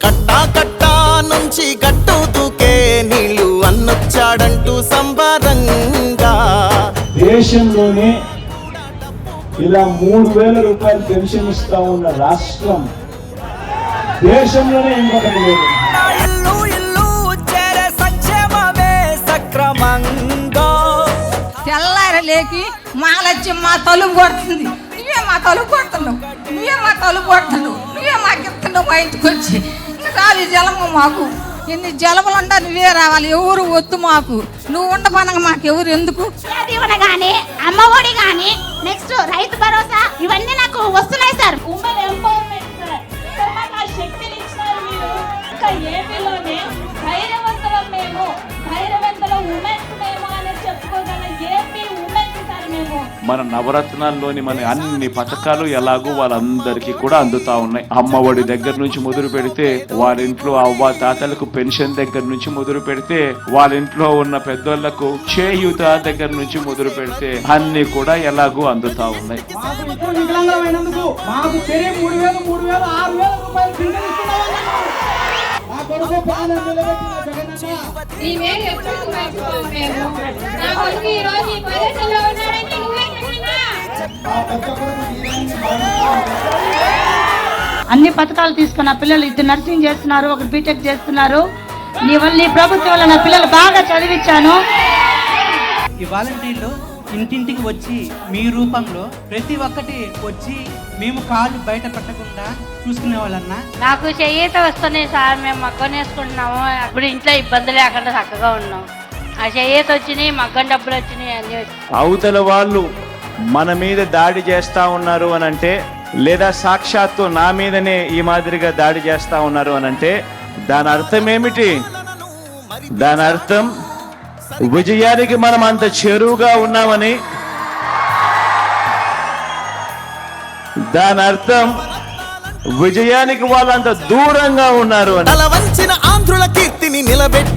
కట్టా కట్టా నుంచి గట్టు దూకే నీళ్ళు అన్నొచ్చాడంటూ సంబరంగా దేశంలోనే ఇలా 3,000 రూపాయలు పెన్షన్ ఇస్తా ఉన్న రాష్ట్రం దేశంలోనే ఇంకొకటి లేదు. ఇల్లు ఇల్లు చేరే సంక్షేమమే సక్రమంగా తెల్లారి లేకి మాలచ్చి మా తలుపు కొడుతుంది. నువ్వే మా తలుపు కొడుతున్నావు, నువ్వే మా తలుపు కొడుతున్నావు, నువ్వే మాకు ఇస్తున్నావు మా ఇంటికి వచ్చి. రావి జలము మాకు ఎన్ని జలములు ఉంటా నువ్వే రావాలి, ఎవరు వద్దు మాకు. నువ్వు ఉండపనగా మాకు ఎవరు ఎందుకు? దీవెన గానీ అమ్మఒడి గానీ నెక్స్ట్ రైతు భరోసా ఇవన్నీ నాకు వస్తున్నాయి sir. Women empowerment sir. Sir మాకు ఆ శక్తిని ఇచ్చినారు మీరు. ఇంకా ఏపీలోనే ధైర్యవంతుల ఉమెన్స్ మేము అని చెప్పుకోగల ఏపీ ఉమెన్స్ సార్ మేము. మన నవరత్నాల్లోని మన అన్ని పథకాలు ఎలాగో వాళ్ళందరికీ కూడా అందుతా ఉన్నాయి. అమ్మఒడి దగ్గర నుంచి మొదలు పెడితే వాళ్ళ ఇంట్లో అవ్వ తాతలకు పెన్షన్ దగ్గర నుంచి మొదలు పెడితే వాళ్ళ ఇంట్లో ఉన్న పెద్దోళ్లకు చేయూత దగ్గర నుంచి మొదలు పెడితే అన్ని కూడా ఎలాగో అందుతా ఉన్నాయి. అన్ని పథకాలు తీసుకున్న పిల్లలు 2 నర్సింగ్ చేస్తున్నారు, 1 బీటెక్ చేస్తున్నారు. నీ వల్ల నీ ప్రభుత్వం వల్ల నా పిల్లలు బాగా చదివించాను. ఈ వాలంటీర్లు ఇంటింటికి వచ్చి మీ రూపంలో ప్రతి ఒక్కటి వచ్చి మేము కాళ్ళు బయట పెట్టకుండా చూసుకునే వాళ్ళన్నా. నాకు చేయూత వస్తున్నాయి సార్, మేము మగ్గం వేసుకుంటున్నాము. అప్పుడు ఇంట్లో ఇబ్బంది లేకుండా చక్కగా ఉన్నాం. ఆ చేయూత వచ్చినాయి, మగ్గం డబ్బులు వచ్చినాయి, అన్ని వచ్చినాయి. అవతల వాళ్ళు మన మీద దాడి చేస్తా ఉన్నారు అని అంటే, లేదా సాక్షాత్తు నా మీదనే ఈ మాదిరిగా దాడి చేస్తా ఉన్నారు అని అంటే దాని అర్థం ఏమిటి? దాని అర్థం విజయానికి మనం అంత చేరువుగా ఉన్నామని. దాని అర్థం విజయానికి వాళ్ళంత దూరంగా ఉన్నారు అని. తల వంచిన ఆంధ్రుల కీర్తిని నిలబెట్టి